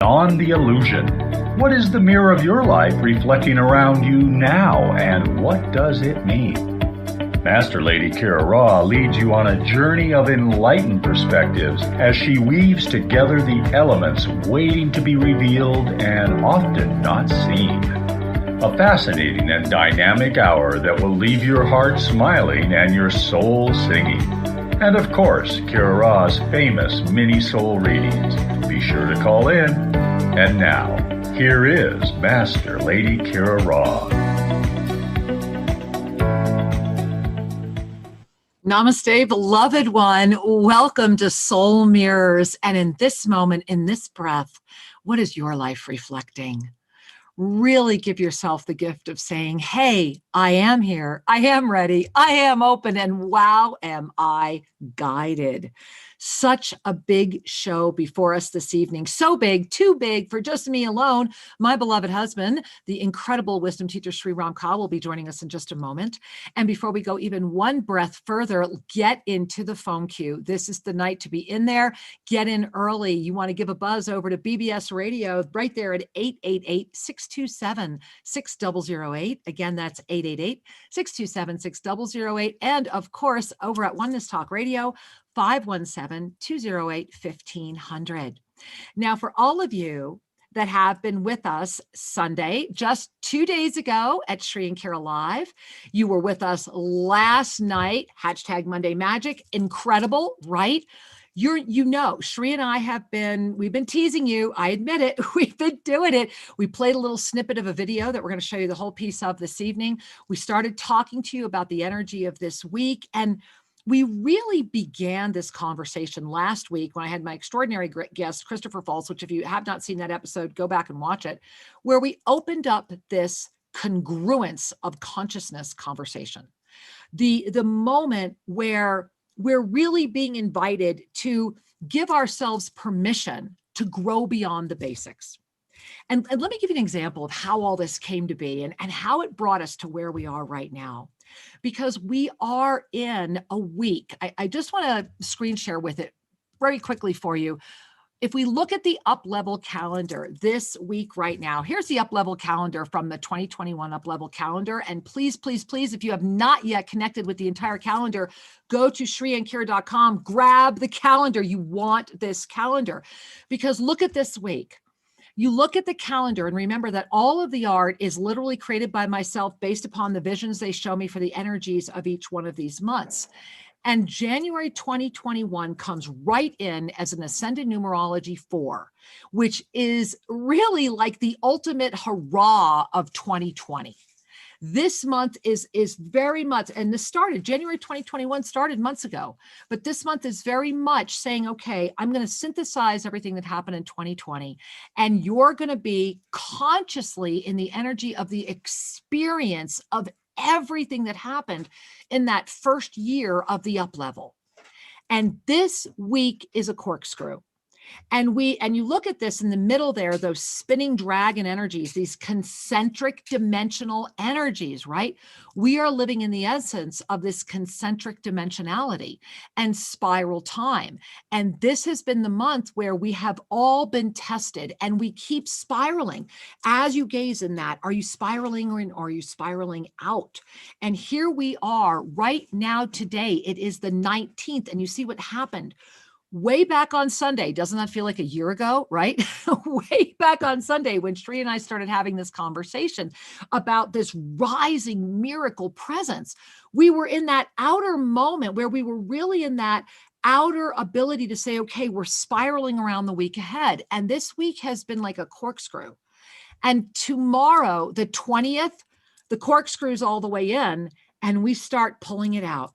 Beyond the illusion. What is the mirror of your life reflecting around you now, and what does it mean? Master Lady Kira Ra leads you on a journey of enlightened perspectives as she weaves together the elements waiting to be revealed and often not seen. A fascinating and dynamic hour that will leave your heart smiling and your soul singing. And of course, Kira Ra's famous mini soul readings. Be sure to call in. And now, here is Master Lady Kira Ra. Namaste, beloved one. Welcome to Soul Mirrors. And in this moment, in this breath, what is your life reflecting? Really give yourself the gift of saying, hey, I am here. I am ready. I am open. And wow, am I guided. Such a big show before us this evening. So big, too big for just me alone. My beloved husband, the incredible wisdom teacher, Sri Ram Ka, will be joining us in just a moment. And before we go even one breath further, get into the phone queue. This is the night to be in there. Get in early. You want to give a buzz over to BBS Radio right there at 888-627-6008. Again, that's 888-627-6008. And of course, over at Oneness Talk Radio, 517-208-1500. Now, for all of you that have been with us Sunday, just 2 days ago at Sri and Kira Live, you were with us last night, hashtag Monday Magic, incredible, right? Sri and I we've been teasing you. I admit it. We've been doing it. We played a little snippet of a video that we're going to show you the whole piece of this evening. We started talking to you about the energy of this week, and we really began this conversation last week when I had my extraordinary guest, Christopher Falls, which if you have not seen that episode, go back and watch it, where we opened up this congruence of consciousness conversation. The moment where we're really being invited to give ourselves permission to grow beyond the basics. And let me give you an example of how all this came to be and how it brought us to where we are right now. Because we are in a week. I just want to screen share with it very quickly for you. If we look at the up-level calendar this week right now, here's the up-level calendar from the 2021 up-level calendar. And please, please, please, if you have not yet connected with the entire calendar, go to shriandkira.com, grab the calendar. You want this calendar because look at this week. You look at the calendar and remember that all of the art is literally created by myself based upon the visions they show me for the energies of each one of these months. And January 2021 comes right in as an ascended numerology 4, which is really like the ultimate hurrah of 2020. This month is very much, and this started, January 2021 started months ago, but this month is very much saying, okay, I'm going to synthesize everything that happened in 2020, and you're going to be consciously in the energy of the experience of everything that happened in that first year of the up level. And this week is a corkscrew. And you look at this in the middle there, those spinning dragon energies, these concentric dimensional energies, right? We are living in the essence of this concentric dimensionality and spiral time. And this has been the month where we have all been tested and we keep spiraling. As you gaze in that, are you spiraling or are you spiraling out? And here we are right now today. It is the 19th, and you see what happened. Way back on Sunday, doesn't that feel like a year ago, right? Way back on Sunday when Sri and I started having this conversation about this rising miracle presence, we were in that outer moment where we were really in that outer ability to say, okay, we're spiraling around the week ahead. And this week has been like a corkscrew. And tomorrow, the 20th, the corkscrew's all the way in and we start pulling it out.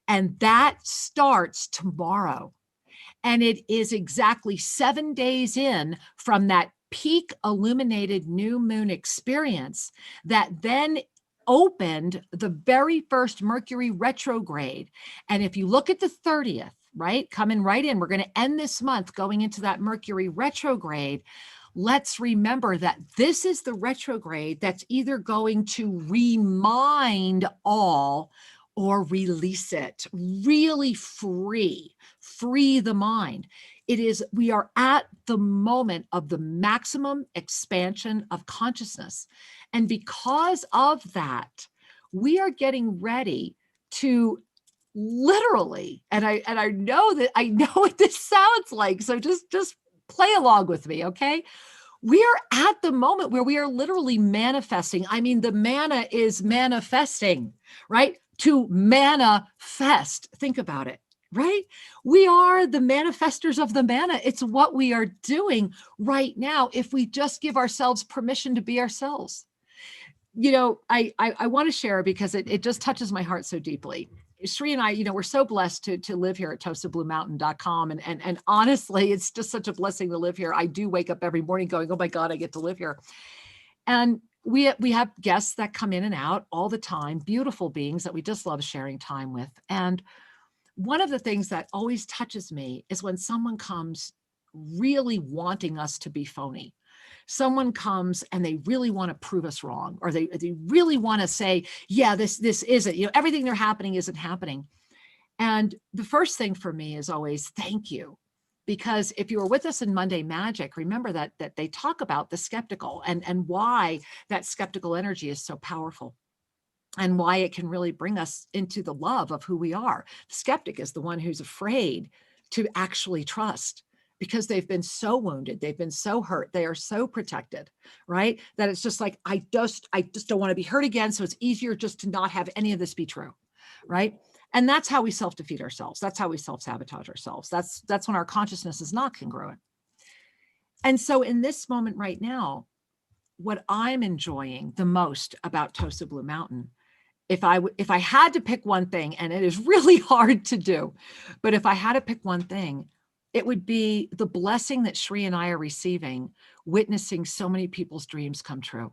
And that starts tomorrow. And it is exactly 7 days in from that peak illuminated new moon experience that then opened the very first Mercury retrograde. And if you look at the 30th, right, coming right in, we're going to end this month going into that Mercury retrograde. Let's remember that this is the retrograde that's either going to remind all or release it, really free the mind. we are at the moment of the maximum expansion of consciousness. And because of that, we are getting ready to literally, and I know what this sounds like, so just play along with me, okay? We are at the moment where we are literally manifesting. I mean, the manna is manifesting, right? To manifest. Think about it, right? We are the manifestors of the manna. It's what we are doing right now if we just give ourselves permission to be ourselves. You know, I want to share because it just touches my heart so deeply. Sri and I, you know, we're so blessed to live here at toastofbluemountain.com. And honestly, it's just such a blessing to live here. I do wake up every morning going, oh my God, I get to live here. And we have guests that come in and out all the time, beautiful beings that we just love sharing time with. And one of the things that always touches me is when someone comes really wanting us to be phony. Someone comes and they really want to prove us wrong, or they really want to say, yeah, this isn't, you know, everything they're happening isn't happening. And the first thing for me is always thank you. Because if you were with us in Monday Magic, remember that they talk about the skeptical and why that skeptical energy is so powerful and why it can really bring us into the love of who we are. The skeptic is the one who's afraid to actually trust, because they've been so wounded, they've been so hurt, they are so protected, right? That it's just like, I just don't want to be hurt again. So it's easier just to not have any of this be true, right? And that's how we self-defeat ourselves. That's how we self-sabotage ourselves. That's when our consciousness is not congruent. And so in this moment right now, what I'm enjoying the most about Toast of Blue Mountain, if I had to pick one thing, and it is really hard to do, but if I had to pick one thing, it would be the blessing that Sri and I are receiving, witnessing so many people's dreams come true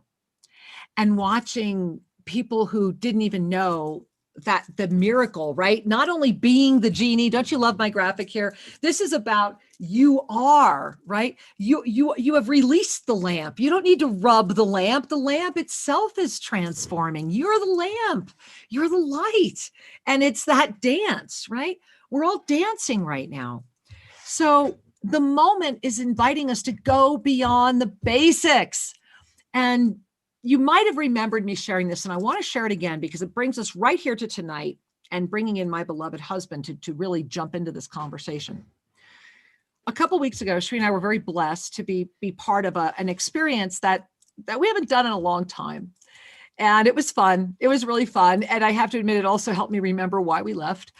and watching people who didn't even know that the miracle, right? Not only being the genie, don't you love my graphic here? This is about you are, right? You have released the lamp. You don't need to rub the lamp. The lamp itself is transforming. You're the lamp. You're the light. And it's that dance, right? We're all dancing right now. So the moment is inviting us to go beyond the basics. And you might have remembered me sharing this, and I want to share it again because it brings us right here to tonight and bringing in my beloved husband to really jump into this conversation. A couple of weeks ago, Sri and I were very blessed to be part of an experience that we haven't done in a long time. And it was fun. It was really fun. And I have to admit, it also helped me remember why we left.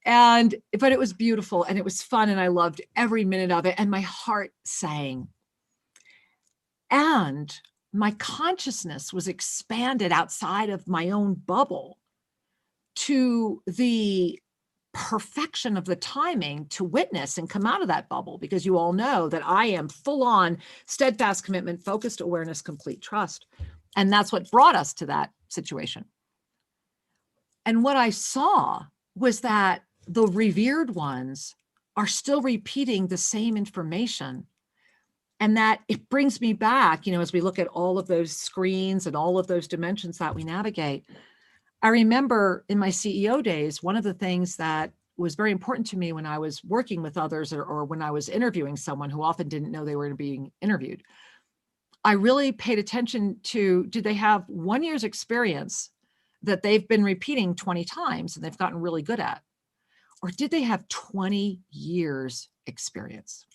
But it was beautiful and it was fun and I loved every minute of it and my heart sang. And my consciousness was expanded outside of my own bubble to the perfection of the timing to witness and come out of that bubble, because you all know that I am full on steadfast commitment, focused awareness, complete trust. And that's what brought us to that situation. And what I saw was that the revered ones are still repeating the same information. And that it brings me back, as we look at all of those screens and all of those dimensions that we navigate. I remember in my CEO days, one of the things that was very important to me when I was working with others or when I was interviewing someone who often didn't know they were being interviewed, I really paid attention to, do they have 1 year's experience that they've been repeating 20 times and they've gotten really good at? Or did they have 20 years experience?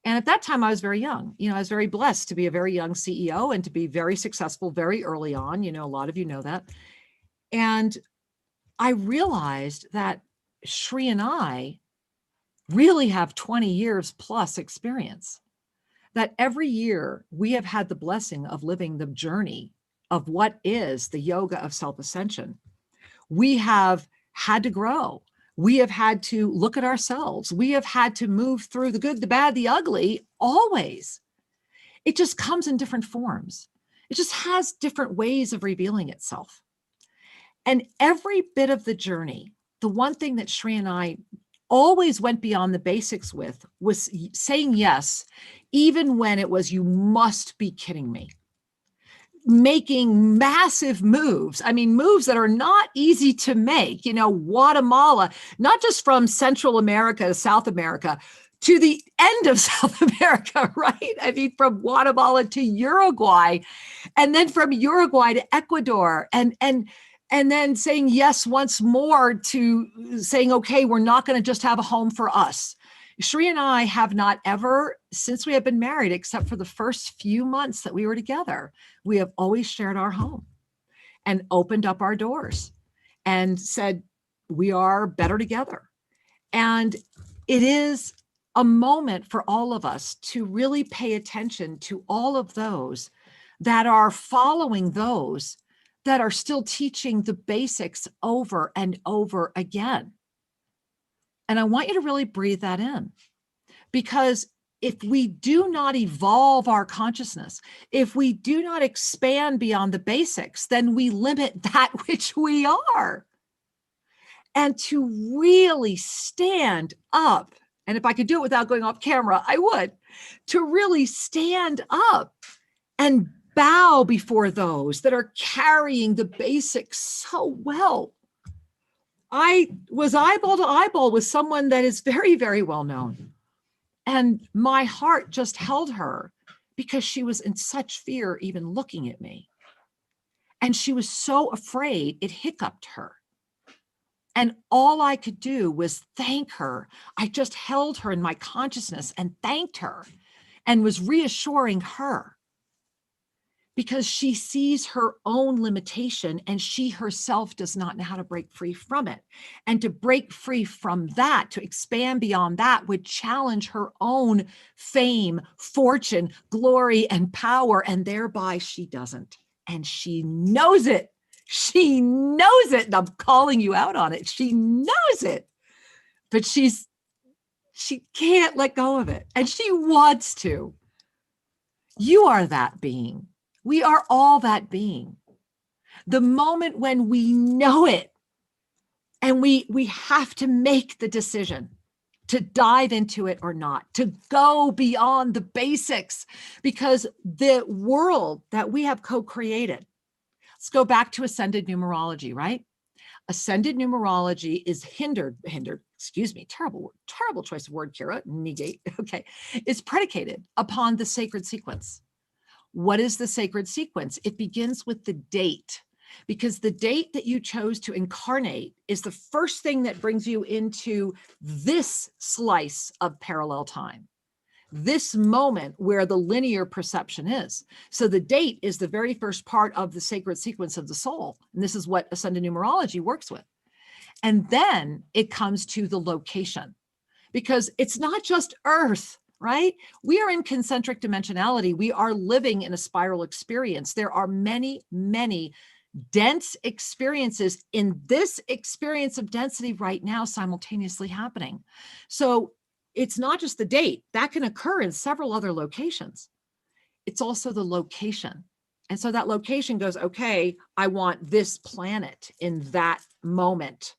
And at that time, I was very young. I was very blessed to be a very young CEO and to be very successful very early on. A lot of you know that. And I realized that Sri and I really have 20 years plus experience. That every year we have had the blessing of living the journey of what is the yoga of self-ascension. We have had to grow. We have had to look at ourselves. We have had to move through the good, the bad, the ugly, always. It just comes in different forms. It just has different ways of revealing itself. And every bit of the journey, the one thing that Sri and I always went beyond the basics with was saying yes, even when it was, you must be kidding me. Making massive moves. I mean, moves that are not easy to make, Guatemala, not just from Central America to South America, to the end of South America, right? I mean, from Guatemala to Uruguay, and then from Uruguay to Ecuador, and then saying yes once more to saying, okay, we're not going to just have a home for us. Shri and I have not ever, since we have been married, except for the first few months that we were together, we have always shared our home and opened up our doors and said, we are better together. And it is a moment for all of us to really pay attention to all of those that are following those that are still teaching the basics over and over again. And I want you to really breathe that in, because if we do not evolve our consciousness, if we do not expand beyond the basics, then we limit that which we are. And to really stand up, and if I could do it without going off camera, I would, to really stand up and bow before those that are carrying the basics so well. I was eyeball to eyeball with someone that is very, very well known. And my heart just held her because she was in such fear even looking at me. And she was so afraid it hiccuped her. And all I could do was thank her. I just held her in my consciousness and thanked her and was reassuring her, because she sees her own limitation and she herself does not know how to break free from it. And to break free from that, to expand beyond that, would challenge her own fame, fortune, glory, and power. And thereby she doesn't. And she knows it. She knows it. And I'm calling you out on it. She knows it. But she can't let go of it. And she wants to. You are that being. We are all that being. The moment when we know it, and we have to make the decision to dive into it or not, to go beyond the basics, because the world that we have co-created. Let's go back to ascended numerology, right? Ascended numerology is terrible choice of word, Kira, negate, okay. It's predicated upon the sacred sequence. What is the sacred sequence? It begins with the date, because the date that you chose to incarnate is the first thing that brings you into this slice of parallel time, this moment where the linear perception is. So the date is the very first part of the sacred sequence of the soul. And this is what ascended numerology works with. And then it comes to the location, because it's not just Earth, right? We are in concentric dimensionality. We are living in a spiral experience. There are many, many dense experiences in this experience of density right now simultaneously happening. So it's not just the date. That can occur in several other locations. It's also the location. And so that location goes, okay, I want this planet in that moment.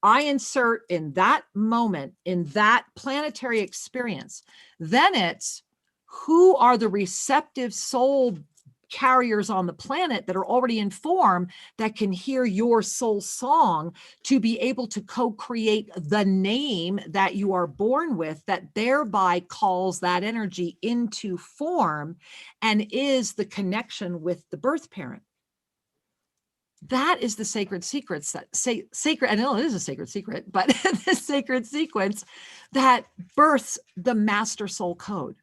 I insert in that moment, in that planetary experience. Then it's who are the receptive soul carriers on the planet that are already in form that can hear your soul song to be able to co-create the name that you are born with, that thereby calls that energy into form and is the connection with the birth parent. That is the sacred secrets that sacred. I know it is a sacred secret, but the sacred sequence that births the master soul code,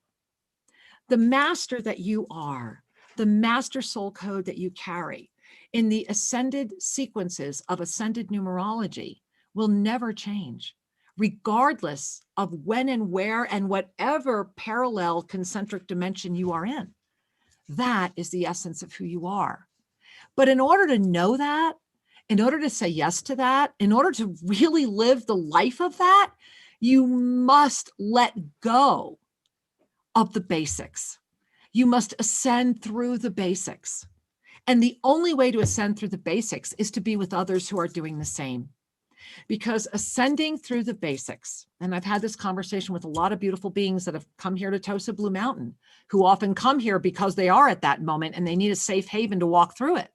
the master that you are, the master soul code that you carry in the ascended sequences of ascended numerology will never change, regardless of when and where and whatever parallel concentric dimension you are in. That is the essence of who you are. But in order to know that, in order to say yes to that, in order to really live the life of that, you must let go of the basics. You must ascend through the basics. And the only way to ascend through the basics is to be with others who are doing the same. Because ascending through the basics, and I've had this conversation with a lot of beautiful beings that have come here to Tosa Blue Mountain, who often come here because they are at that moment and they need a safe haven to walk through it.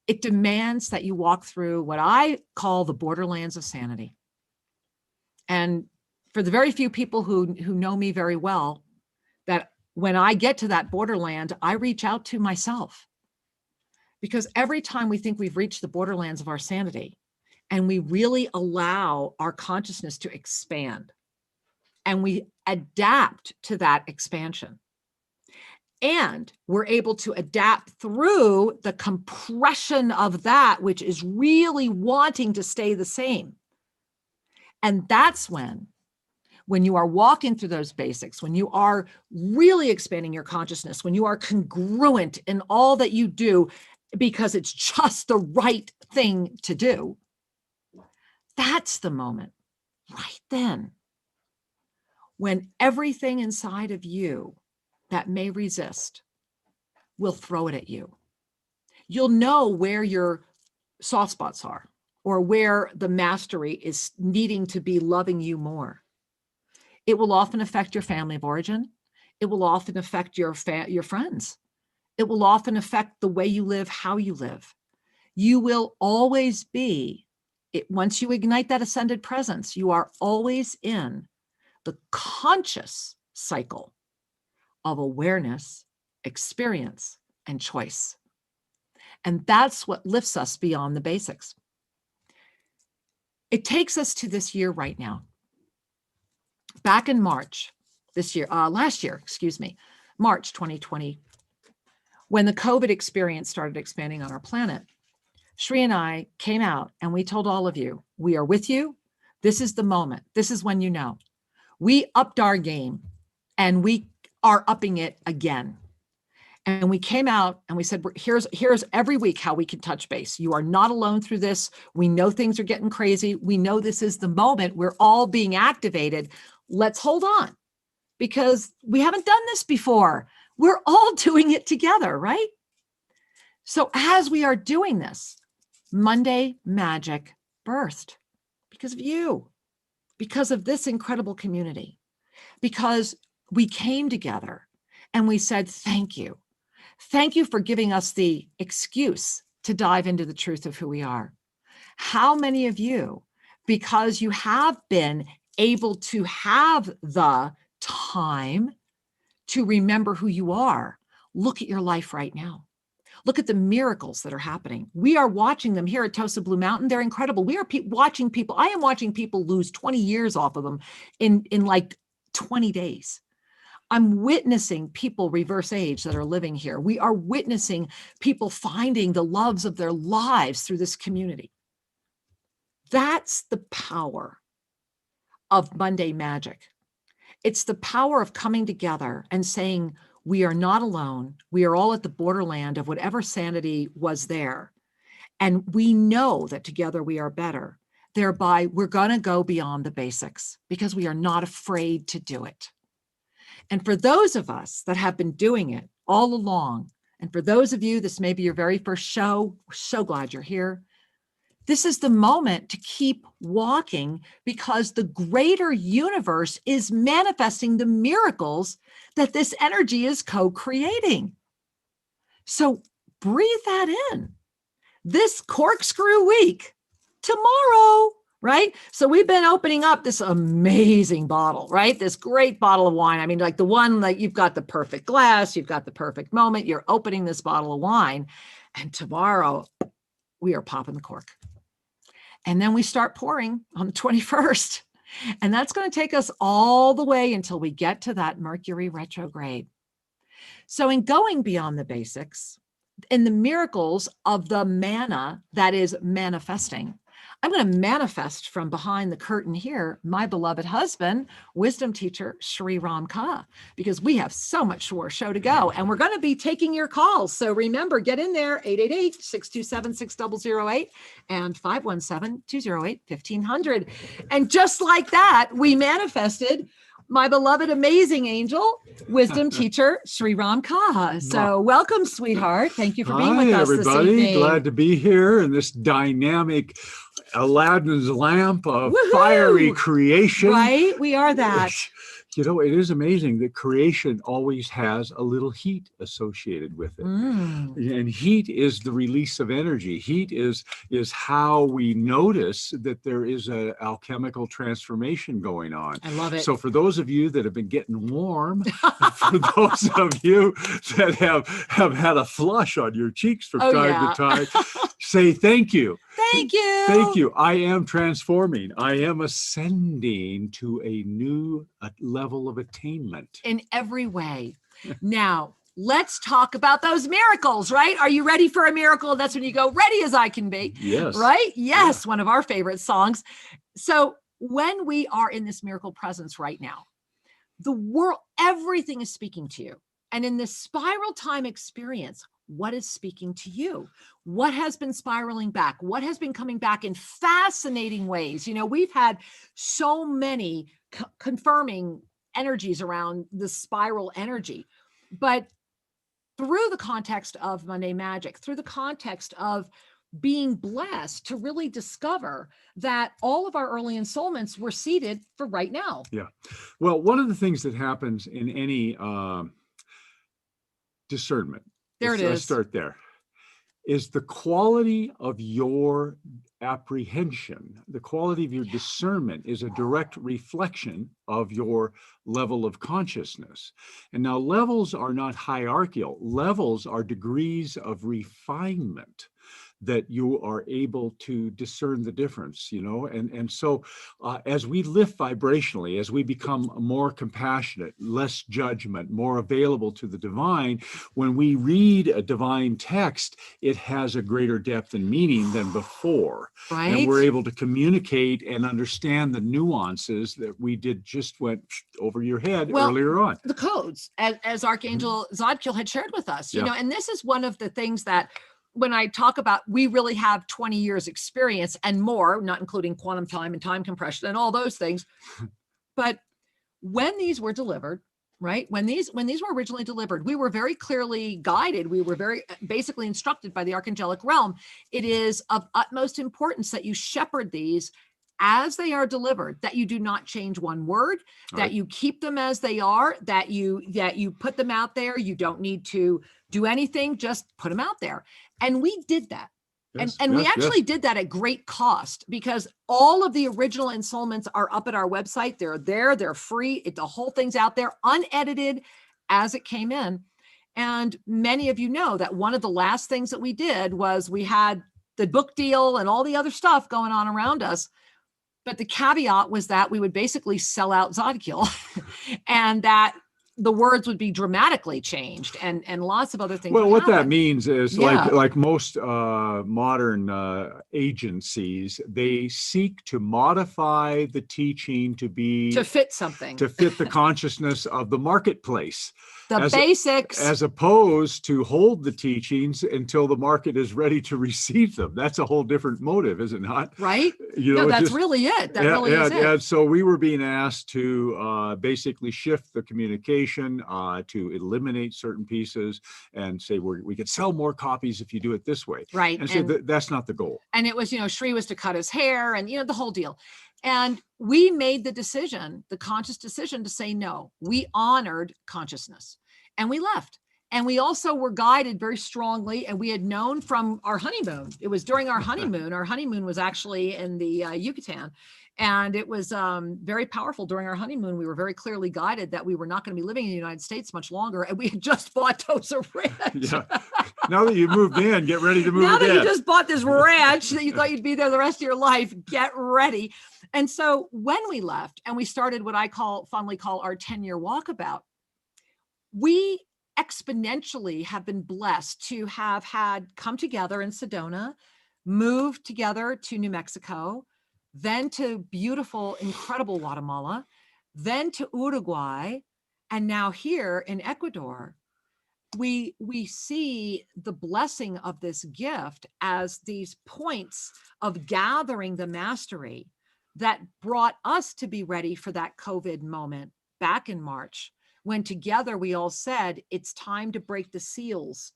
It demands that you walk through what I call the borderlands of sanity. And for the very few people who know me very well, that when I get to that borderland, I reach out to myself. Because every time we think we've reached the borderlands of our sanity, and we really allow our consciousness to expand, and we adapt to that expansion, and we're able to adapt through the compression of that which is really wanting to stay the same. And that's when you are walking through those basics, when you are really expanding your consciousness, when you are congruent in all that you do because it's just the right thing to do, that's the moment right then when everything inside of you that may resist will throw it at you. You'll know where your soft spots are, or where the mastery is needing to be loving you more. It will often affect your family of origin. It will often affect your friends. It will often affect the way you live, how you live. You will always be, once you ignite that ascended presence, you are always in the conscious cycle of awareness, experience, and choice. And that's what lifts us beyond the basics. It takes us to this year right now. Back in March last year, March 2020, when the COVID experience started expanding on our planet, Shri and I came out and we told all of you, we are with you. This is the moment. This is when you know. We upped our game and we are upping it again. And we came out and we said, here's every week how we can touch base. You are not alone through this. We know things are getting crazy. We know this is the moment. We're all being activated. Let's hold on, because we haven't done this before. We're all doing it together, right? So as we are doing this, Monday Magic birthed because of you, because of this incredible community, because we came together and we said, thank you. Thank you for giving us the excuse to dive into the truth of who we are. How many of you, because you have been able to have the time to remember who you are, look at your life right now. Look at the miracles that are happening. We are watching them here at Tosa Blue Mountain. They're incredible. We are watching people. I am watching people lose 20 years off of them in like 20 days. I'm witnessing people reverse age that are living here. We are witnessing people finding the loves of their lives through this community. That's the power of Monday Magic. It's the power of coming together and saying, we are not alone. We are all at the borderland of whatever sanity was there. And we know that together we are better. Thereby, we're going to go beyond the basics because we are not afraid to do it. And for those of us that have been doing it all along, and for those of you, this may be your very first show, we're so glad you're here. This is the moment to keep walking, because the greater universe is manifesting the miracles that this energy is co-creating. So breathe that in. This corkscrew week, tomorrow, right? So we've been opening up this amazing bottle, right? This great bottle of wine. I mean, like the one that you've got the perfect glass, you've got the perfect moment, you're opening this bottle of wine, and tomorrow we are popping the cork. And then we start pouring on the 21st. And that's going to take us all the way until we get to that Mercury retrograde. So in going beyond the basics, in the miracles of the manna that is manifesting, I'm going to manifest from behind the curtain here, my beloved husband, wisdom teacher, Sri Ram Ka, because we have so much more show to go. And we're going to be taking your calls. So remember, get in there, 888-627-6008 and 517-208-1500. And just like that, we manifested my beloved, amazing angel, wisdom teacher, Sri Ram Ka. So welcome, sweetheart. Thank you for being with us everybody. this evening. Glad to be here in this dynamic Aladdin's lamp of fiery creation. Right? We are that. You know, it is amazing that creation always has a little heat associated with it. And heat is the release of energy. Heat is how we notice that there is a alchemical transformation going on. I love it. So for those of you that have been getting warm, for those of you that have had a flush on your cheeks from time to time, say thank you. Thank you. Thank you. I am transforming. I am ascending to a new level of attainment. In every way. Now, let's talk about those miracles, right? Are you ready for a miracle? That's when you go, ready as I can be. Yes. Right? Yes. Yeah. One of our favorite songs. So when we are in this miracle presence right now, the world, everything is speaking to you. And in this spiral time experience, what is speaking to you? What has been spiraling back? What has been coming back in fascinating ways? You know, we've had so many confirming energies around the spiral energy, but through the context of Monday Magic, through the context of being blessed to really discover that all of our early ensoulments were seated for right now. Yeah. Well, one of the things that happens in any discernment, let's start there, is the quality of your apprehension, the quality of your discernment is a direct reflection of your level of consciousness. And now levels are not hierarchical. Levels are degrees of refinement that you are able to discern the difference, you know, and so as we lift vibrationally, as we become more compassionate, less judgment, more available to the divine, when we read a divine text, it has a greater depth and meaning than before. Right. And we're able to communicate and understand the nuances that we just went over your head earlier on. The codes, as Archangel Zadkiel had shared with us, you know, and this is one of the things that when I talk about, we really have 20 years experience and more, not including quantum time and time compression and all those things. But when these were delivered, right? When these were originally delivered, we were very clearly guided. We were very basically instructed by the archangelic realm. It is of utmost importance that you shepherd these as they are delivered, that you do not change one word, that you keep them as they are, that you put them out there. You don't need to do anything, just put them out there. And we did that. And we actually did that at great cost, because all of the original ensoulments are up at our website. They're there, they're free. The whole thing's out there, unedited as it came in. And many of you know that one of the last things that we did was we had the book deal and all the other stuff going on around us. But the caveat was that we would basically sell out Zadkiel and that the words would be dramatically changed and lots of other things. Well, what that means is like most modern agencies, they seek to modify the teaching to fit something, to fit the consciousness of the marketplace. The basics. As opposed to hold the teachings until the market is ready to receive them. That's a whole different motive, is it not? Right? You know, that's really it. That really is it. And so we were being asked to basically shift the communication, to eliminate certain pieces and say we could sell more copies if you do it this way. Right. And so that's not the goal. And it was, Shri was to cut his hair and, the whole deal. And we made the decision, the conscious decision to say no. We honored consciousness and we left. And we also were guided very strongly, and we had known from our honeymoon. It was during our honeymoon. Our honeymoon was actually in the Yucatan. And it was very powerful during our honeymoon. We were very clearly guided that we were not going to be living in the United States much longer. And we had just bought Tosa Ranch. Yeah. Now that you moved in, get ready to move now again. Now that you just bought this ranch that you thought you'd be there the rest of your life, get ready. And so when we left and we started what I fondly call our 10-year walkabout, we exponentially have been blessed to have had come together in Sedona, moved together to New Mexico, then to beautiful, incredible Guatemala, then to Uruguay, and now here in Ecuador. We see the blessing of this gift as these points of gathering the mastery that brought us to be ready for that COVID moment back in March, when together we all said, it's time to break the seals.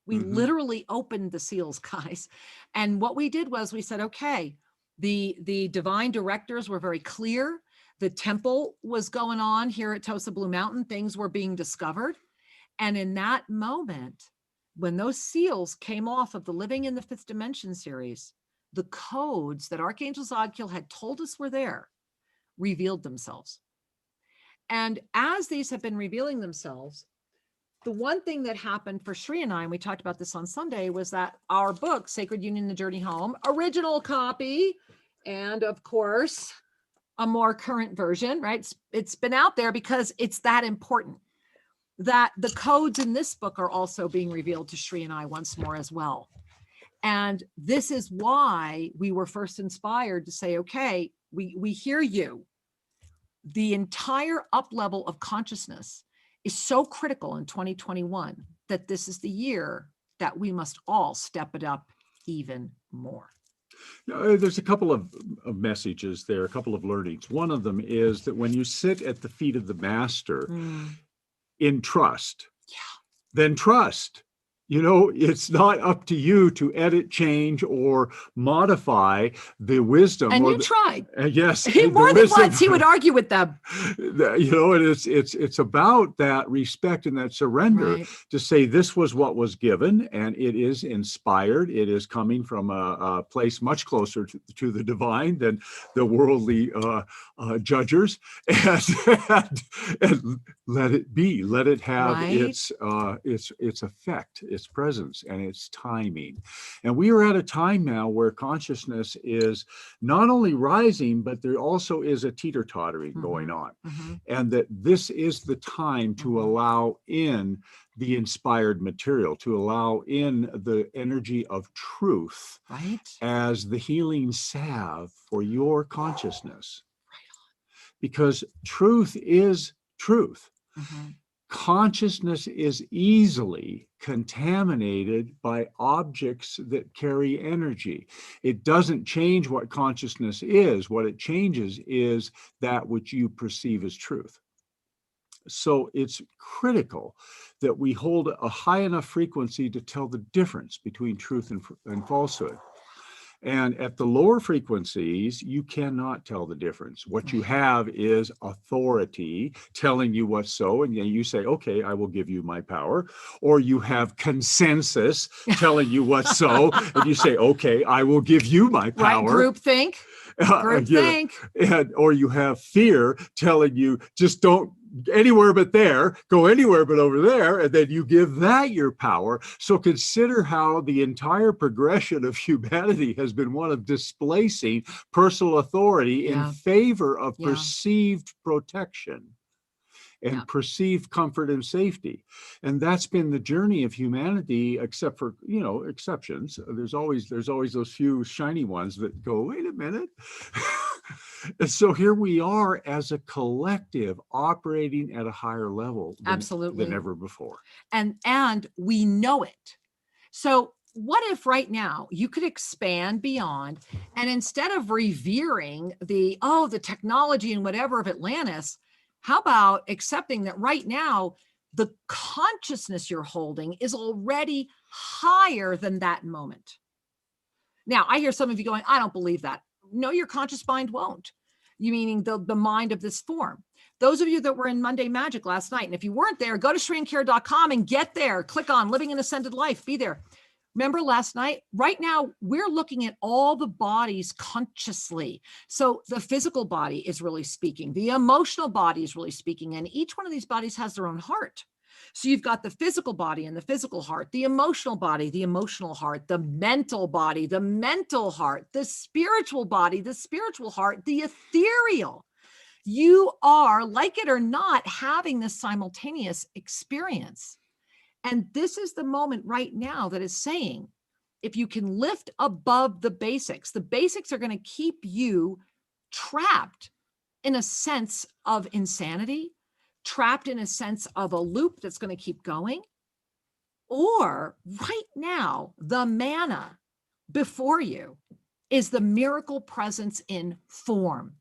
We literally opened the seals, guys. And what we did was we said, okay, the divine directors were very clear The temple was going on here at Tosa Blue Mountain. Things were being discovered. And in that moment, when those seals came off of the Living in the Fifth Dimension series, the codes that Archangel Zadkiel had told us were there revealed themselves. And as these have been revealing themselves, the one thing that happened for Shri and I, and we talked about this on Sunday, was that our book, Sacred Union, The Journey Home, original copy, and of course, a more current version, right? It's been out there because it's that important that the codes in this book are also being revealed to Shri and I once more as well. And this is why we were first inspired to say, okay, we hear you. The entire up level of consciousness is so critical in 2021 that this is the year that we must all step it up even more. There's a couple of messages there, a couple of learnings. One of them is that when you sit at the feet of the master in trust, then trust. You know, it's not up to you to edit, change, or modify the wisdom. And you tried. Yes. More than once, he would argue with them. You know, and it's about that respect and that surrender to say this was what was given, and it is inspired. It is coming from a place much closer to the divine than the worldly judgers, and let it be. Let it have its effect, its presence, and its timing. And we are at a time now where consciousness is not only rising, but there also is a teeter-tottering going on. And that this is the time to allow in the inspired material, to allow in the energy of truth as the healing salve for your consciousness. Because truth is truth. Consciousness is easily contaminated by objects that carry energy. It doesn't change what consciousness is. What it changes is that which you perceive as truth. So it's critical that we hold a high enough frequency to tell the difference between truth and falsehood. And at the lower frequencies, you cannot tell the difference. What you have is authority telling you what's so, and you say, okay, I will give you my power. Or you have consensus telling you what's so, and you say, okay, I will give you my power. Groupthink. Groupthink. Or you have fear telling you, just don't anywhere but there, go anywhere but over there, and then you give that your power. So consider how the entire progression of humanity has been one of displacing personal authority in favor of perceived protection and perceived comfort and safety. And that's been the journey of humanity, except for, you know, exceptions. There's always those few shiny ones that go, wait a minute. And so here we are as a collective operating at a higher level than ever before. And we know it. So what if right now you could expand beyond, and instead of revering the technology and whatever of Atlantis, how about accepting that right now the consciousness you're holding is already higher than that moment? Now, I hear some of you going, I don't believe that. No, your conscious mind won't. You meaning the mind of this form. Those of you that were in Monday Magic last night, and if you weren't there, go to shriandkara.com and get there. Click on Living an Ascended Life. Be there. Remember last night? Right now, we're looking at all the bodies consciously. So the physical body is really speaking. The emotional body is really speaking. And each one of these bodies has their own heart. So you've got the physical body and the physical heart, the emotional body, the emotional heart, the mental body, the mental heart, the spiritual body, the spiritual heart, the ethereal. You are, like it or not, having this simultaneous experience. And this is the moment right now that is saying, if you can lift above the basics are going to keep you trapped in a sense of insanity, trapped in a sense of a loop that's going to keep going. Or right now, the manna before you is the miracle presence in form.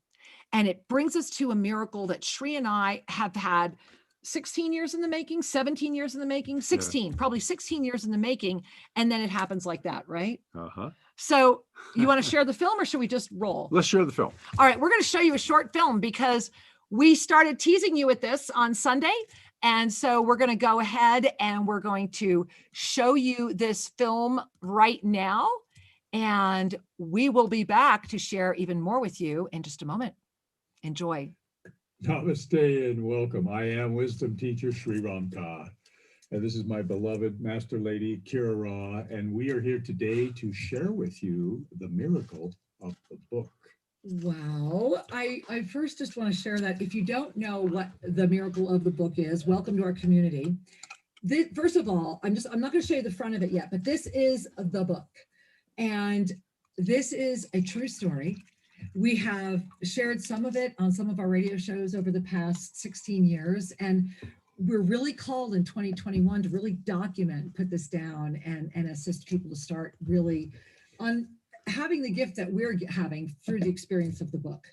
And it brings us to a miracle that Shri and I have had 16 years in the making, 17 years in the making, 16, probably 16 years in the making. And then it happens like that, right? Uh-huh. So you want to share the film or should we just roll? Let's share the film. All right. We're going to show you a short film because we started teasing you with this on Sunday. And so we're going to go ahead and we're going to show you this film right now. And we will be back to share even more with you in just a moment. Enjoy. Namaste and welcome. I am wisdom teacher Sri Ramka. And this is my beloved Master Lady Kira Ra. And we are here today to share with you the miracle of the book. Wow. I first just want to share that if you don't know what the miracle of the book is, welcome to our community. First of all, I'm not going to show you the front of it yet, but this is the book. And this is a true story. We have shared some of it on some of our radio shows over the past 16 years. And we're really called in 2021 to really document, put this down and assist people to start really on having the gift that we're having through the experience of the book.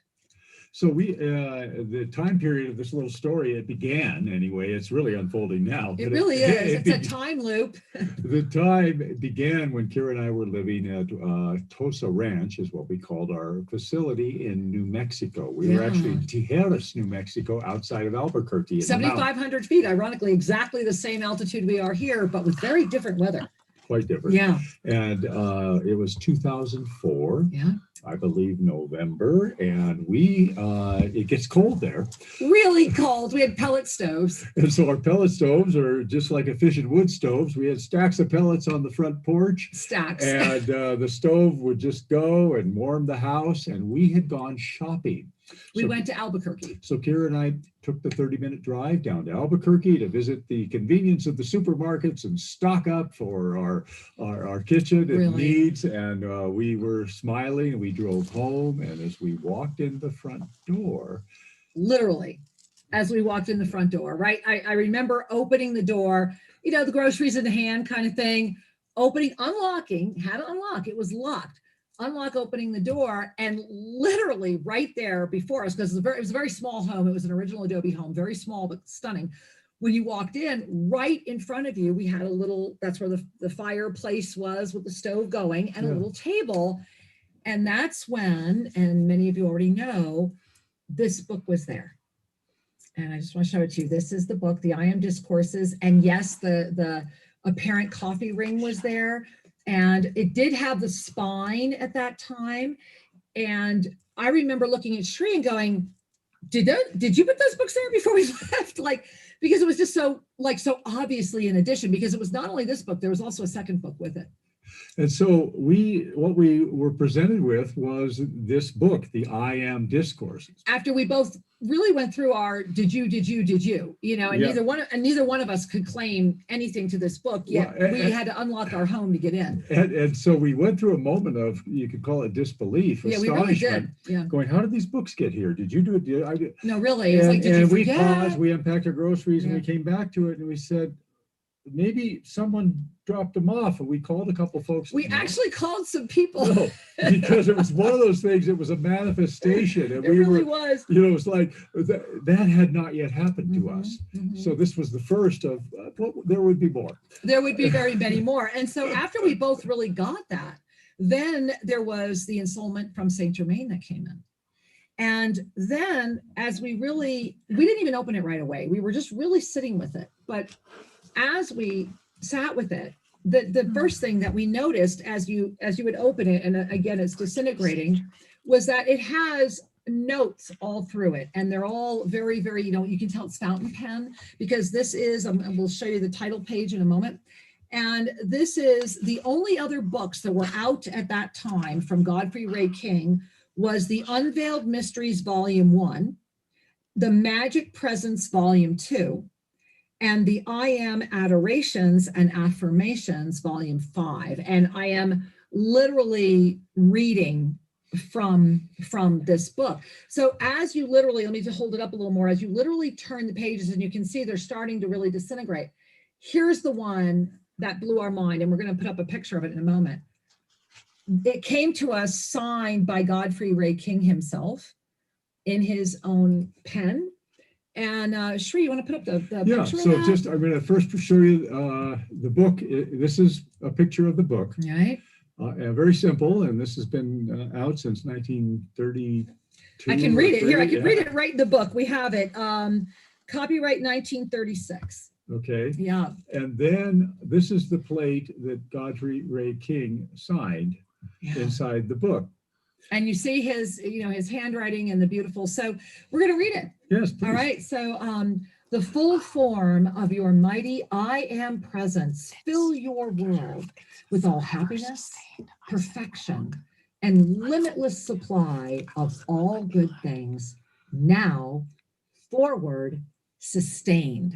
So the time period of this little story, it began anyway, it's really unfolding now. It really is. It's a time loop. The time began when Kira and I were living at Tosa Ranch, is what we called our facility in New Mexico. We were actually in Tijeras, New Mexico, outside of Albuquerque. 7,500 feet, ironically, exactly the same altitude we are here, but with very different weather. Quite different. Yeah. And it was 2004. Yeah. I believe November, and it gets cold there. Really cold. We had pellet stoves. And so our pellet stoves are just like efficient wood stoves. We had stacks of pellets on the front porch. Stacks. And the stove would just go and warm the house, and we had gone shopping. We went to Albuquerque. So Kira and I took the 30-minute drive down to Albuquerque to visit the convenience of the supermarkets and stock up for our kitchen and needs. And we were smiling, and we drove home. And as we walked in the front door, literally, as we walked in the front door, right? I remember opening the door, the groceries in the hand kind of thing, unlocking, had to unlock, it was locked. Unlock, opening the door, and literally right there before us, because it was a very small home. It was an original Adobe home, very small but stunning. When you walked in, right in front of you, we had that's where the fireplace was with the stove going, and a little table. And that's when, and many of you already know, this book was there. And I just want to show it to you. This is the book, the I Am Discourses. And yes, the apparent coffee ring was there. And it did have the spine at that time. And I remember looking at Sri and going, did you put those books there before we left? Because it was just so obviously an addition, because it was not only this book, there was also a second book with it. And so what we were presented with was this book, the I Am Discourses. After we both really went through our did you, and neither one of us could claim anything to this book, yet we had to unlock our home to get in. And so we went through a moment of, you could call it disbelief, astonishment, we really did. Going, how did these books get here? Did you do it? Did I do it? No, really. It's like, did you forget? We paused, we unpacked our groceries, and we came back to it, and we said, maybe someone dropped them off, and we called a couple folks. We actually called some people. No, because it was one of those things, it was a manifestation. And it really was. It was like, that had not yet happened to us. So this was the first of, there would be more. There would be very many more. And so after we both really got that, then there was the ensoulment from Saint Germain that came in. And then as we didn't even open it right away. We were just really sitting with it. But as we sat with it, the first thing that we noticed as you would open it, and again, it's disintegrating, was that it has notes all through it. And they're all very, very, you can tell it's fountain pen, because this is, and we'll show you the title page in a moment. And this is the only other books that were out at that time from Godfrey Ray King was the Unveiled Mysteries, Volume 1, the Magic Presence, Volume 2, and the I Am Adorations and Affirmations, Volume 5. And I am literally reading from this book. So as you literally, let me just hold it up a little more, as you literally turn the pages and you can see they're starting to really disintegrate. Here's the one that blew our mind, and we're going to put up a picture of it in a moment. It came to us signed by Godfrey Ray King himself in his own pen. And Shri, you want to put up the Yeah, picture so of that? I'm going to first show you the book. This is a picture of the book. Right. Very simple, and this has been out since 1932. I can read it here. I can yeah. read it right in the book. We have it. Copyright 1936. Okay. Yeah. And then this is the plate that Godfrey Ray King signed inside the book. And you see his, his handwriting and the beautiful. So we're going to read it. Yes, please. All right. So the full form of your mighty I am presence fill your world with all happiness, perfection, and limitless supply of all good things. Now, forward, sustained.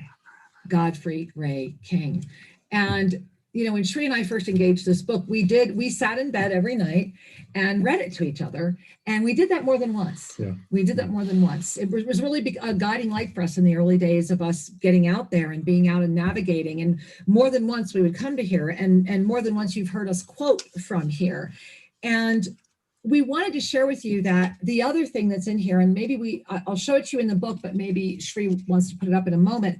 Godfrey Ray King. And when Shri and I first engaged this book, we sat in bed every night and read it to each other. And we did that more than once. Yeah. We did that more than once. It was really a guiding light for us in the early days of us getting out there and being out and navigating. And more than once we would come to here, and more than once you've heard us quote from here. And we wanted to share with you that the other thing that's in here, and maybe I'll show it to you in the book, but maybe Shri wants to put it up in a moment.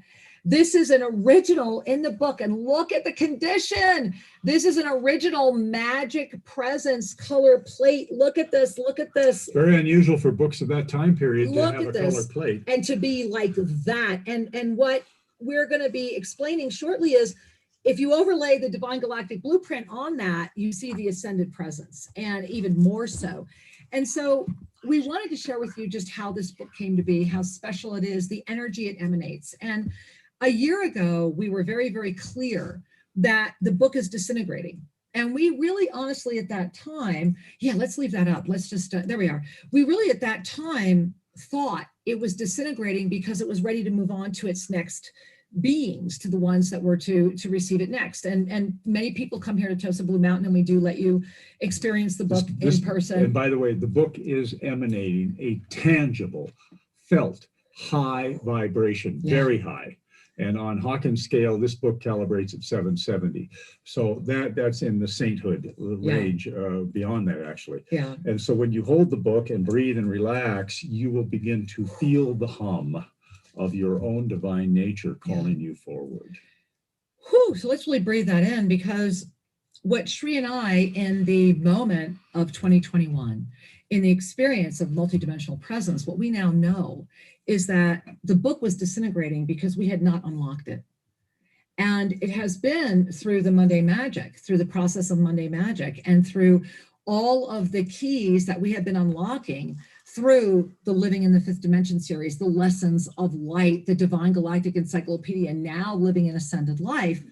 This is an original in the book, and look at the condition. This is an original magic presence color plate. Look at this. Look at this. Very unusual for books of that time period to have a color plate. And to be like that. And what we're going to be explaining shortly is, if you overlay the Divine Galactic Blueprint on that, you see the ascended presence, and even more so. And so we wanted to share with you just how this book came to be, how special it is, the energy it emanates. And a year ago, we were very, very clear that the book is disintegrating. And we really honestly at that time, let's leave that up. Let's just, there we are. We really at that time thought it was disintegrating because it was ready to move on to its next beings, to the ones that were to receive it next. And many people come here to Tosa Blue Mountain, and we do let you experience the book in person. And by the way, the book is emanating a tangible, felt, high vibration, very high. And on Hawkins scale, this book calibrates at 770. So that's in the sainthood range, beyond that, actually. Yeah. And so when you hold the book and breathe and relax, you will begin to feel the hum of your own divine nature calling you forward. Whew, so let's really breathe that in, because what Shri and I, in the moment of 2021, in the experience of multidimensional presence, what we now know is that the book was disintegrating because we had not unlocked it. And it has been through the Monday Magic, through the process of Monday Magic, and through all of the keys that we have been unlocking through the Living in the Fifth Dimension series, the Lessons of Light, the Divine Galactic Encyclopedia, now Living in Ascended Life,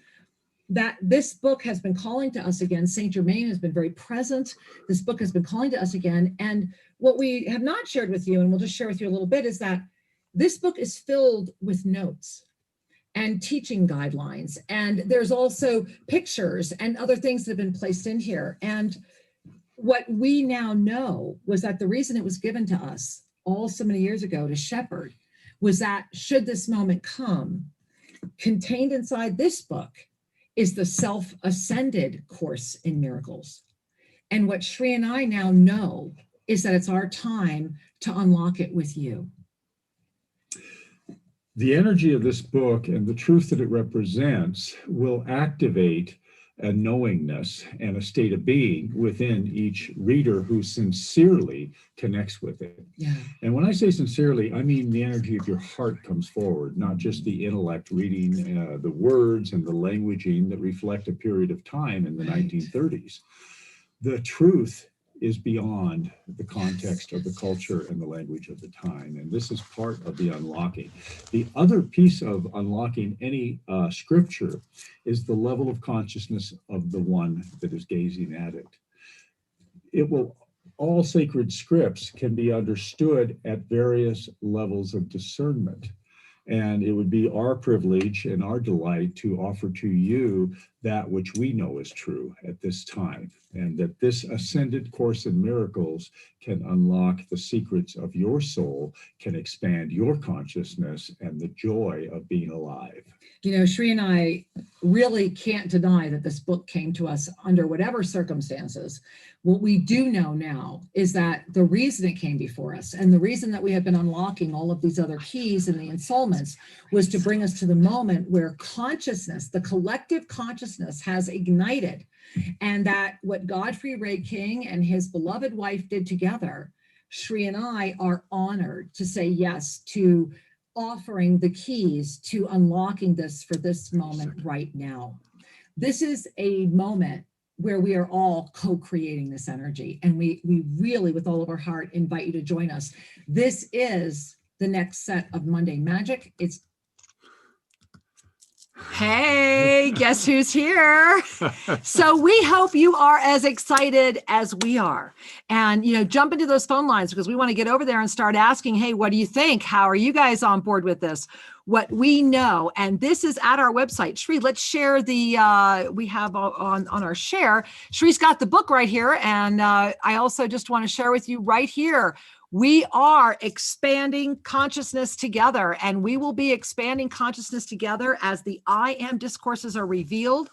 that this book has been calling to us again. Saint Germain has been very present. This book has been calling to us again. And what we have not shared with you, and we'll just share with you a little bit, is that this book is filled with notes and teaching guidelines. And there's also pictures and other things that have been placed in here. And what we now know was that the reason it was given to us all so many years ago to shepherd was that, should this moment come, contained inside this book is the self-ascended Course in Miracles. And what Shri and I now know is that it's our time to unlock it with you. The energy of this book and the truth that it represents will activate a knowingness and a state of being within each reader who sincerely connects with it. Yeah. And when I say sincerely, I mean the energy of your heart comes forward, not just the intellect reading the words and the languaging that reflect a period of time in the 1930s. The truth is beyond the context of the culture and the language of the time. And this is part of the unlocking. The other piece of unlocking any scripture is the level of consciousness of the one that is gazing at it. All sacred scripts can be understood at various levels of discernment. And it would be our privilege and our delight to offer to you that which we know is true at this time, and that this Ascended Course in Miracles can unlock the secrets of your soul, can expand your consciousness and the joy of being alive. You know, Shri and I really can't deny that this book came to us under whatever circumstances. What we do know now is that the reason it came before us and the reason that we have been unlocking all of these other keys and the ensoulments was to bring us to the moment where consciousness, the collective consciousness, has ignited, and that what Godfrey Ray King and his beloved wife did together, Shri and I are honored to say yes to offering the keys to unlocking this for this moment right now. This is a moment where we are all co-creating this energy, and we really, with all of our heart, invite you to join us. This is the next set of Monday Magic. It's Hey, guess who's here? So we hope you are as excited as we are. And, jump into those phone lines, because we want to get over there and start asking, hey, what do you think? How are you guys on board with this? What we know, and this is at our website. Shri, let's share we have on our share. Shri's got the book right here. And I also just want to share with you right here, we are expanding consciousness together, and we will be expanding consciousness together as the I Am discourses are revealed.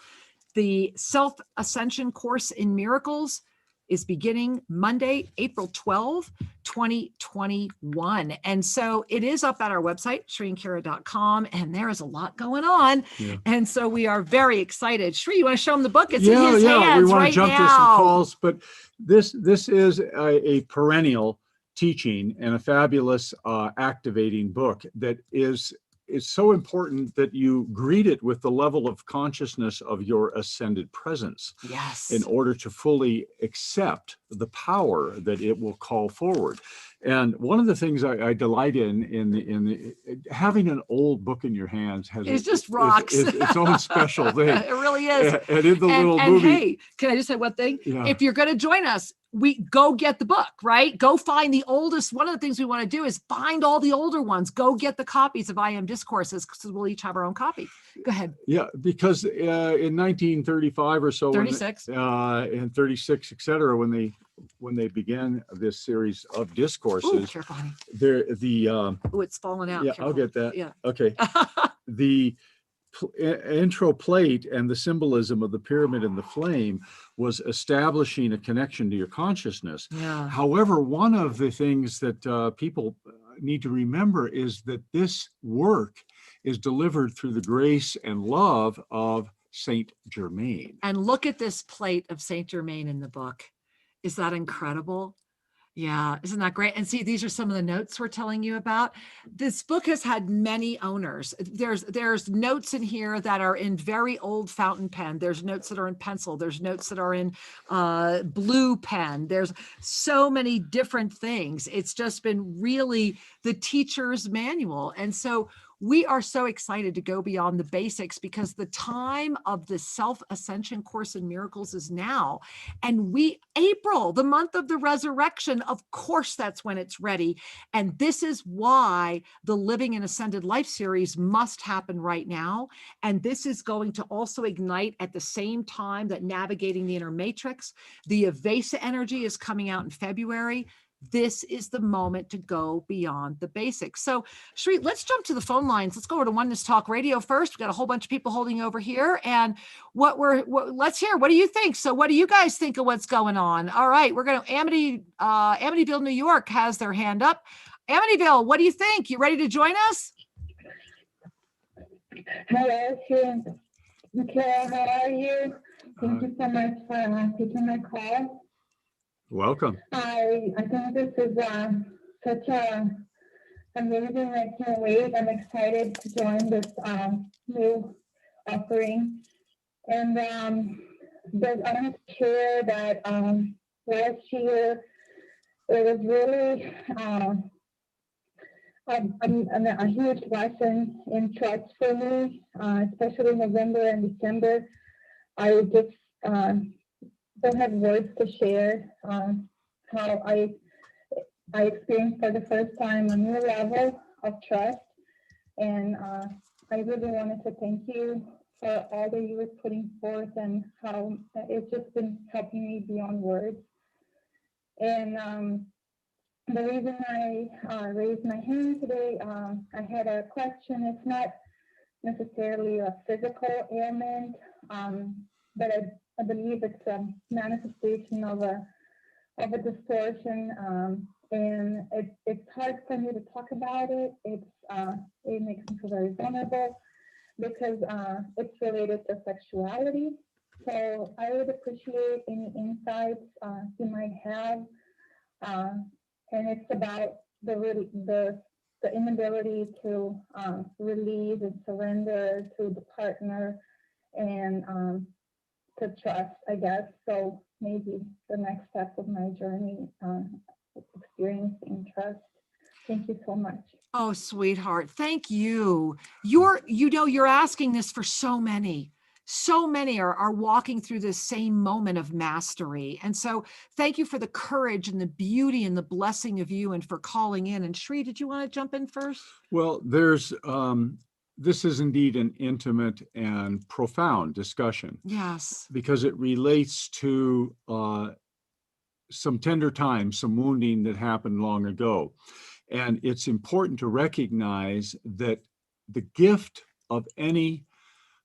The Self-Ascension Course in Miracles is beginning Monday, April 12, 2021. And so it is up at our website, shriandkara.com, and there is a lot going on. Yeah. And so we are very excited. Shri, you want to show them the book? It's in his hands. We want right to jump now. to some calls, but this is a perennial teaching and a fabulous activating book that is so important that you greet it with the level of consciousness of your ascended presence. Yes. In order to fully accept the power that it will call forward. And one of the things I delight in having an old book in your hands has just rocks. Is its own special thing. It really is. And in the little movie. And hey, can I just say one thing? Yeah. If you're going to join us, we go get the book, right? Go find the oldest. One of the things we want to do is find all the older ones. Go get the copies of I Am Discourses, because we'll each have our own copy. Go ahead. Yeah, because in 1935 or so, 36, and 36, et cetera, when they began this series of discourses, ooh, careful, honey. It's falling out. Yeah, careful. I'll get that. Yeah. Okay. The intro plate and the symbolism of the pyramid and the flame was establishing a connection to your consciousness. Yeah. However, one of the things that people need to remember is that this work is delivered through the grace and love of Saint Germain. And look at this plate of Saint Germain in the book. Is that incredible? Yeah, isn't that great? And see, these are some of the notes we're telling you about. This book has had many owners. There's notes in here that are in very old fountain pen. There's notes that are in pencil. There's notes that are in blue pen. There's so many different things. It's just been really the teacher's manual. And so we are so excited to go beyond the basics, because the time of the Self-Ascension Course in Miracles is now. And April, the month of the resurrection, of course, that's when it's ready. And this is why the Living an Ascended Life series must happen right now. And this is going to also ignite at the same time that Navigating the Inner Matrix. The Avesa energy is coming out in February. This is the moment to go beyond the basics. So, Shri, let's jump to the phone lines. Let's go over to Oneness Talk Radio first. We've got a whole bunch of people holding over here. And let's hear, what do you think? So what do you guys think of what's going on? All right, we're going to, Amityville, New York has their hand up. Amityville, what do you think? You ready to join us? Hello, Kara, how are you? Thank you so much for taking my call. Welcome. I think this is such amazing. I can't wait. I'm excited to join this new offering. And but I want to share that last year it was really a huge lesson in trust for me, especially November and December. I just don't have words to share how I experienced for the first time a new level of trust. And I really wanted to thank you for all that you were putting forth and how it's just been helping me beyond words. And the reason I raised my hand today, I had a question. It's not necessarily a physical ailment, but I believe it's a manifestation of a distortion, and it's hard for me to talk about it. It makes me feel very vulnerable because it's related to sexuality. So I would appreciate any insights you might have, and it's about the inability to release and surrender to the partner and to trust, I guess. So maybe the next step of my journey, experiencing trust. Thank you so much. Oh, sweetheart. Thank you. You're asking this for so many. So many are walking through this same moment of mastery. And so thank you for the courage and the beauty and the blessing of you and for calling in. And Shri, did you want to jump in first? Well, this is indeed an intimate and profound discussion. Yes. Because it relates to some tender times, some wounding that happened long ago. And it's important to recognize that the gift of any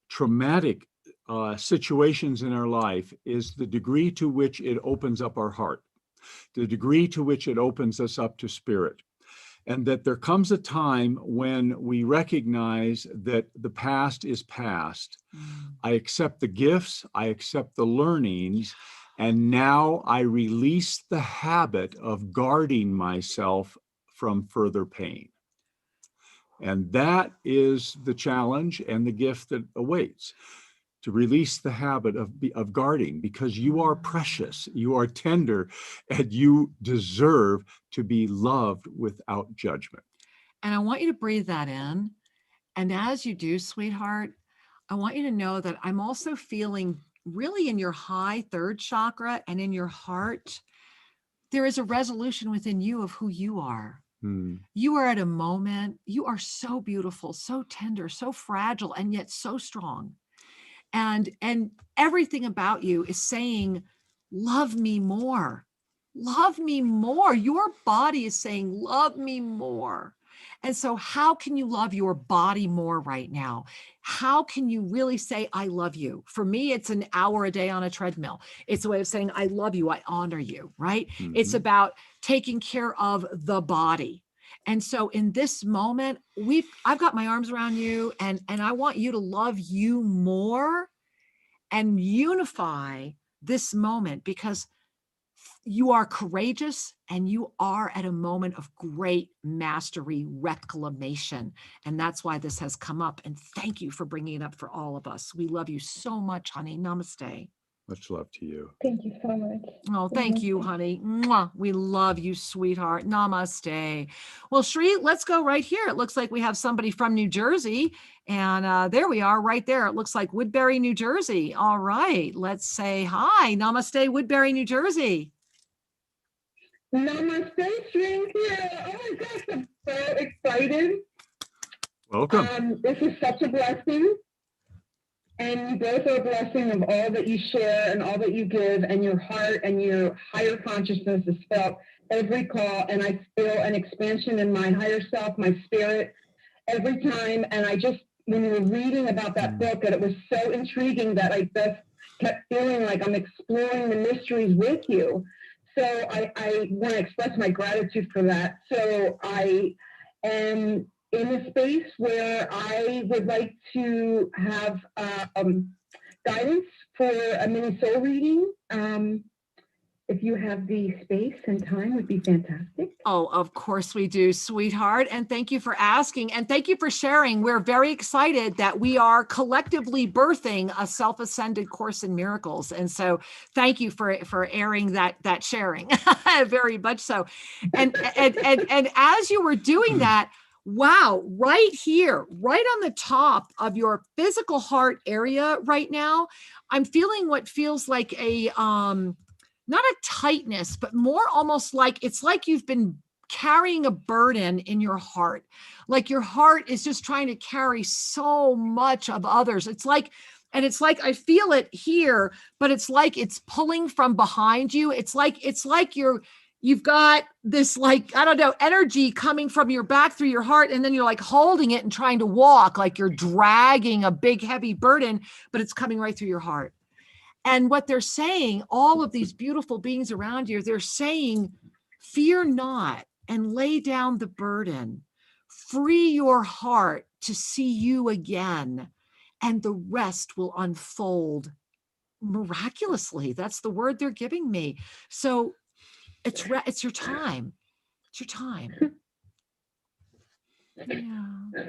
traumatic situations in our life is the degree to which it opens up our heart, the degree to which it opens us up to spirit. And that there comes a time when we recognize that the past is past. I accept the gifts, I accept the learnings, and now I release the habit of guarding myself from further pain. And that is the challenge and the gift that awaits, to release the habit of guarding, because you are precious, you are tender, and you deserve to be loved without judgment. And I want you to breathe that in. And as you do, sweetheart, I want you to know that I'm also feeling really in your high third chakra and in your heart, there is a resolution within you of who you are. You are at a moment, you are so beautiful, so tender, so fragile, and yet so strong. And everything about you is saying, love me more. Love me more. Your body is saying, love me more. And so how can you love your body more right now? How can you really say, I love you? For me, it's an hour a day on a treadmill. It's a way of saying, I love you. I honor you, right? Mm-hmm. It's about taking care of the body. And so in this moment, I've got my arms around you, and I want you to love you more and unify this moment, because you are courageous and you are at a moment of great mastery, reclamation. And that's why this has come up. And thank you for bringing it up for all of us. We love you so much, honey. Namaste. Much love to you. Thank you so much. Oh, thank you, honey. Mwah. We love you, sweetheart. Namaste. Well, Shri, let's go right here. It looks like we have somebody from New Jersey. And there we are right there. It looks like Woodbury, New Jersey. All right. Let's say hi. Namaste, Woodbury, New Jersey. Namaste, Shri. Oh my gosh, I'm so excited. Welcome. This is such a blessing. And you both are a blessing of all that you share and all that you give, and your heart and your higher consciousness is felt every call. And I feel an expansion in my higher self, my spirit, every time. And I just, when you were reading about that book, that it was so intriguing that I just kept feeling like I'm exploring the mysteries with you. So I want to express my gratitude for that. So I am in a space where I would like to have guidance for a mini soul reading. If you have the space and time, would be fantastic. Oh, of course we do, sweetheart. And thank you for asking. And thank you for sharing. We're very excited that we are collectively birthing a self-ascended Course in Miracles. And so thank you for airing that sharing. Very much so. And as you were doing that, wow, right here, right on the top of your physical heart area right now, I'm feeling what feels like a, not a tightness, but more almost like, it's like you've been carrying a burden in your heart. Like your heart is just trying to carry so much of others. It's like I feel it here, but it's like it's pulling from behind you. It's like you've got this, like, I don't know, energy coming from your back through your heart. And then you're like holding it and trying to walk like you're dragging a big, heavy burden, but it's coming right through your heart. And what they're saying, all of these beautiful beings around you, they're saying, fear not and lay down the burden. Free your heart to see you again, and the rest will unfold miraculously. That's the word they're giving me. So it's your time. It's your time. Yeah.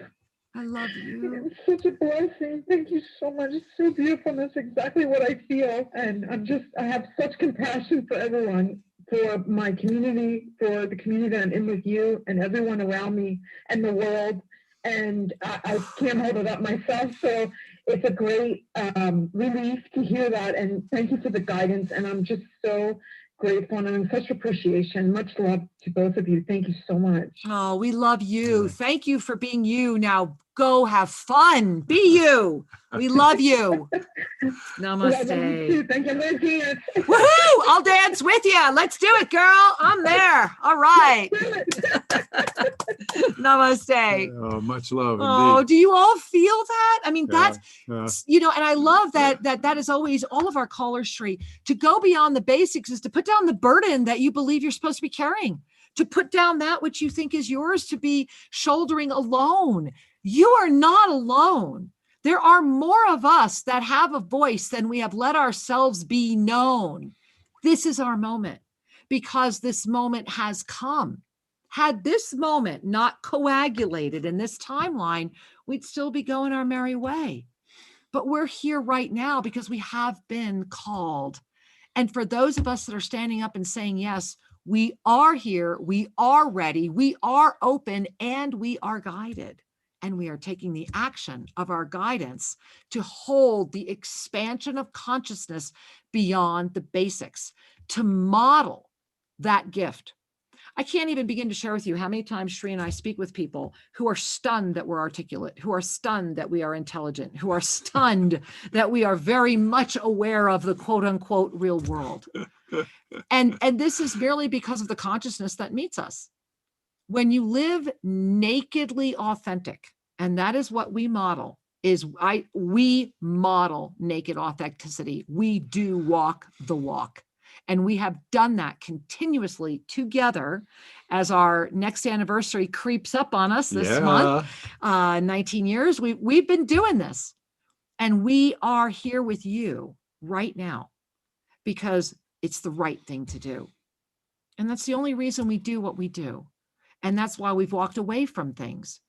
I love you. It's such a blessing. Thank you so much. It's so beautiful. That's exactly what I feel. And I have such compassion for everyone, for my community, for the community that I'm in with you and everyone around me and the world. And I can't hold it up myself. So it's a great relief to hear that. And thank you for the guidance. And I'm just so grateful and I'm in such appreciation. Much love to both of you. Thank you so much. Oh, we love you. Thank you for being you. Now go have fun. Be you. We love you. Namaste. Love you too. Thank you, Lizzie. Woohoo! I'll dance with you. Let's do it, girl. I'm there. All right. Namaste. Oh, much love. Oh, Indeed. do you all feel that? I mean, Yeah, that's, you know, and I love that is always all of our callers, Shri. To go beyond the basics is to put down the burden that you believe you're supposed to be carrying, to put down that which you think is yours to be shouldering alone. You are not alone. There are more of us that have a voice than we have let ourselves be known. This is our moment, because this moment has come. Had this moment not coagulated in this timeline, we'd still be going our merry way. But we're here right now because we have been called. And for those of us that are standing up and saying, yes, we are here, we are ready, we are open, and we are guided. And we are taking the action of our guidance to hold the expansion of consciousness beyond the basics, to model that gift. I can't even begin to share with you how many times Shri and I speak with people who are stunned that we're articulate, who are stunned that we are intelligent, who are stunned that we are very much aware of the quote unquote real world. And this is merely because of the consciousness that meets us. When you live nakedly authentic, and that is what we model, we model naked authenticity. We do walk the walk. And we have done that continuously together as our next anniversary creeps up on us this month, 19 years. We've been doing this, and we are here with you right now because it's the right thing to do. And that's the only reason we do what we do. And that's why we've walked away from things.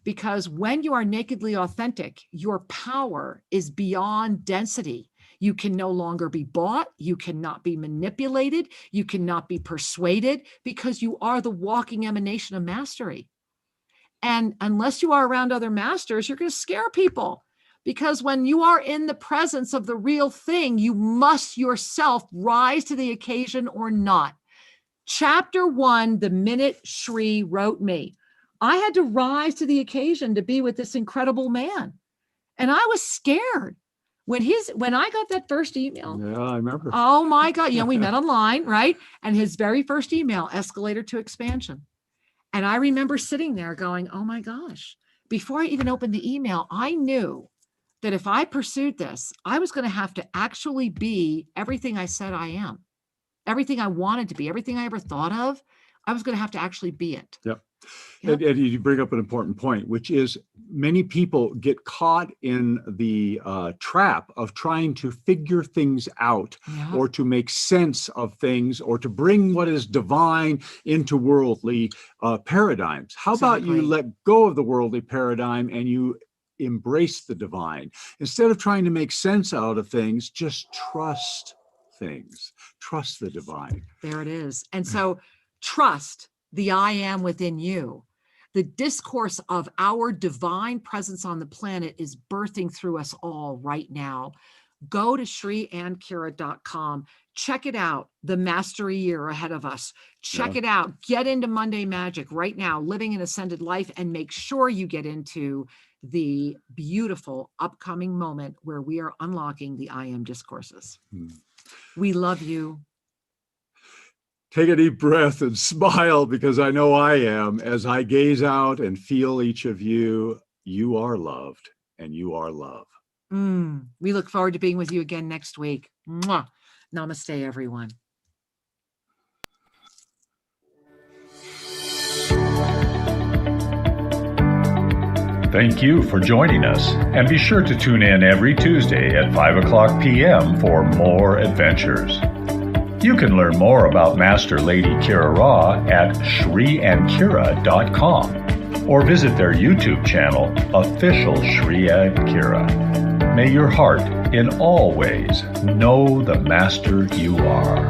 Because when you are nakedly authentic, your power is beyond density. You can no longer be bought. You cannot be manipulated. You cannot be persuaded, because you are the walking emanation of mastery. And unless you are around other masters, you're going to scare people, because when you are in the presence of the real thing, you must yourself rise to the occasion or not. Chapter 1, the minute Shri wrote me, I had to rise to the occasion to be with this incredible man. And I was scared. When I got that first email. Yeah, I remember. Oh my God. You know, we met online, right? And his very first email, escalator to expansion. And I remember sitting there going, oh my gosh. Before I even opened the email, I knew that if I pursued this, I was going to have to actually be everything I said I am. Everything I wanted to be, everything I ever thought of, I was going to have to actually be it. Yep. And you bring up an important point, which is many people get caught in the trap of trying to figure things out, or to make sense of things, or to bring what is divine into worldly paradigms. How about you let go of the worldly paradigm and you embrace the divine? Instead of trying to make sense out of things, just trust things. Trust the divine. There it is. And so trust the I am within you. The discourse of our divine presence on the planet is birthing through us all right now. Go to ShriAndKira.com. Check it out. The mastery year ahead of us. Check it out. Get into Monday Magic right now, Living an Ascended Life, and make sure you get into the beautiful upcoming moment where we are unlocking the I am discourses. We love you. Take a deep breath and smile, because I know I am. As I gaze out and feel each of you, you are loved and you are love. We look forward to being with you again next week. Mwah. Namaste, everyone. Thank you for joining us, and be sure to tune in every Tuesday at 5 o'clock p.m. for more adventures. You can learn more about Master Lady Kira Ra at shriandkira.com or visit their YouTube channel, Official Shri and Kira. May your heart in all ways know the Master you are.